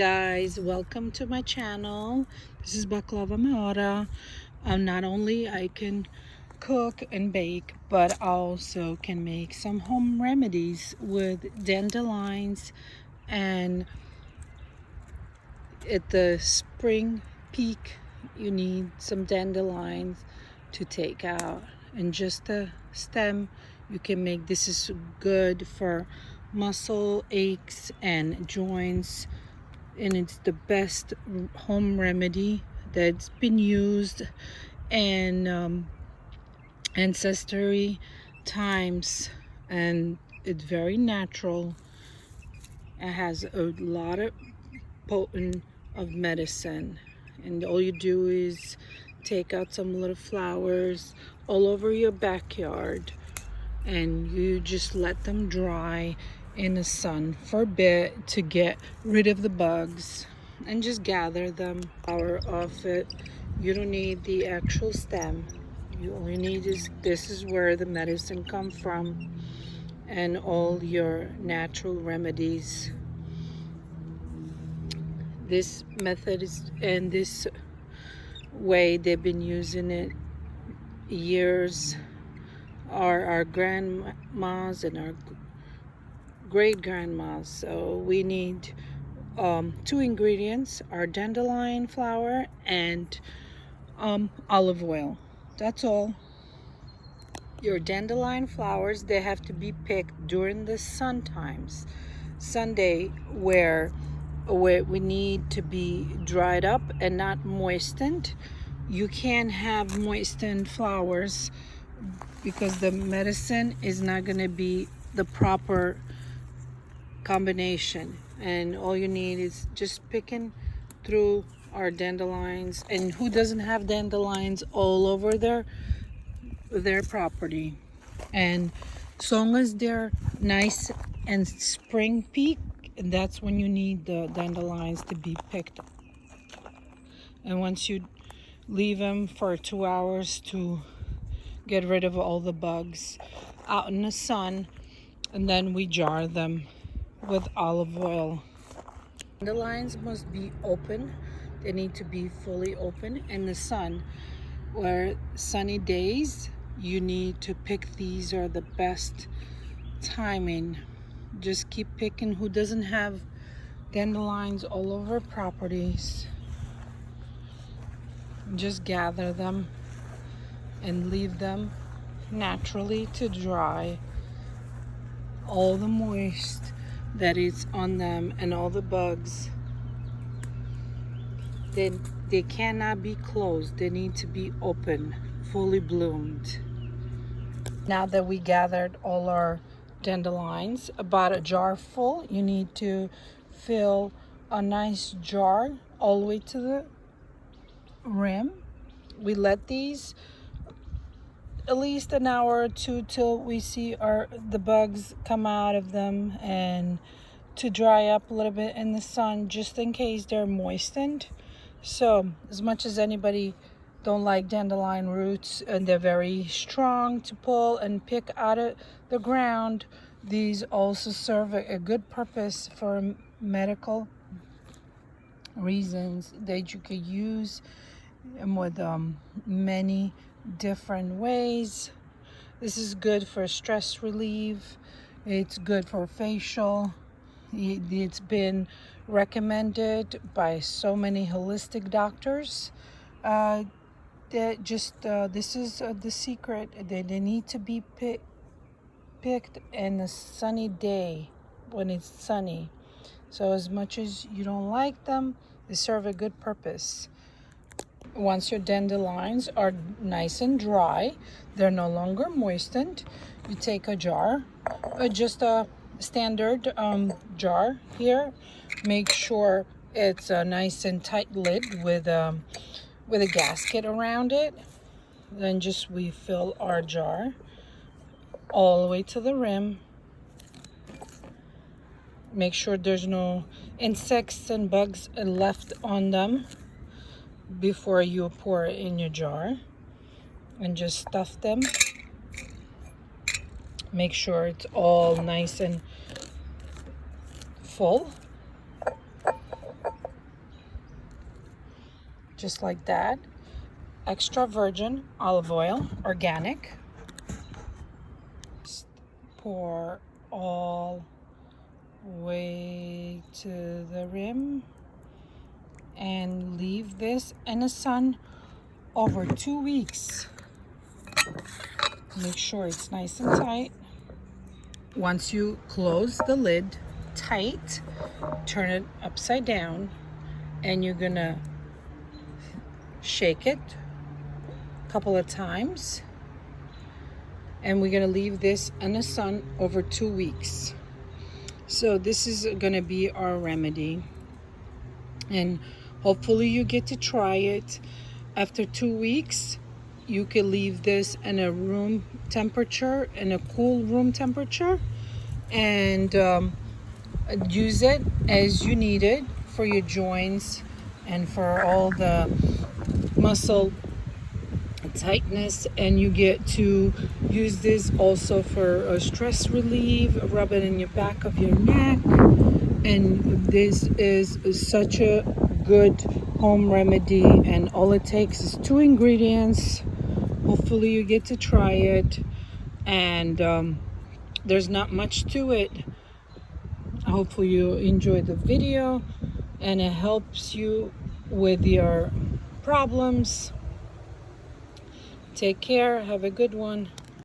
Guys, welcome to my channel. This is Baklava Maora. Not only I can cook and bake, but I also can make some home remedies with dandelions. And at the spring peak, you need some dandelions to take out, and just the stem you can make. This is good for muscle aches and joints, and it's the best home remedy that's been used in ancestry times, and it's very natural. It has a lot of potent of medicine, and all you do is take out some little flowers all over your backyard, and you just let them dry in the sun for a bit to get rid of the bugs, and just gather them flower off it. You don't need the actual stem. All you need is, this is where the medicine come from, and all your natural remedies. This method is, and this way they've been using it years. Our grandmas and our great grandmas. So we need two ingredients: our dandelion flower and olive oil. That's all. Your dandelion flowers, they have to be picked during the sun times, Sunday, where we need to be dried up and not moistened. You can't have moistened flowers because the medicine is not going to be the proper combination. And all you need is just picking through our dandelions. And who doesn't have dandelions all over their property? And as long as they're nice and spring peak, that's when you need the dandelions to be picked. And once you leave them for 2 hours to get rid of all the bugs out in the sun, and then we jar them with olive oil. Dandelions must be open. They need to be fully open in the sun. Where sunny days, you need to pick. These are the best timing. Just keep picking. Who doesn't have dandelions all over properties? Just gather them and leave them naturally to dry. All the moist that is on them and all the bugs, they cannot be closed. They need to be open, fully bloomed. Now that we gathered all our dandelions, about a jar full, you need to fill a nice jar all the way to the rim. We let these at least an hour or two till we see the bugs come out of them, and to dry up a little bit in the sun, just in case they're moistened. So as much as anybody don't like dandelion roots, and they're very strong to pull and pick out of the ground, these also serve a good purpose for medical reasons that you could use them with many different ways. This is good for stress relief. It's good for facial. It's been recommended by so many holistic doctors. This is the secret. They need to be picked in a sunny day, when it's sunny. So as much as you don't like them, they serve a good purpose. Once your dandelions are nice and dry, they're no longer moistened, you take a jar, just a standard jar here. Make sure it's a nice and tight lid with a gasket around it. Then just we fill our jar all the way to the rim. Make sure there's no insects and bugs left on them before you pour it in your jar, and just stuff them. Make sure it's all nice and full. just like that. Extra virgin olive oil, organic. Just pour all way to the rim and leave this in the sun over 2 weeks. Make sure it's nice and tight. Once you close the lid tight, turn it upside down, and you're gonna shake it a couple of times, and we're gonna leave this in the sun over 2 weeks. So this is gonna be our remedy, and hopefully you get to try it. After 2 weeks, you can leave this in a room temperature, in a cool room temperature, and use it as you need it for your joints and for all the muscle tightness. And you get to use this also for stress relief, rub it in your back of your neck. And this is such a good home remedy, and all it takes is 2 ingredients. Hopefully you get to try it, and there's not much to it. Hopefully you enjoy the video and it helps you with your problems. Take care. Have a good one.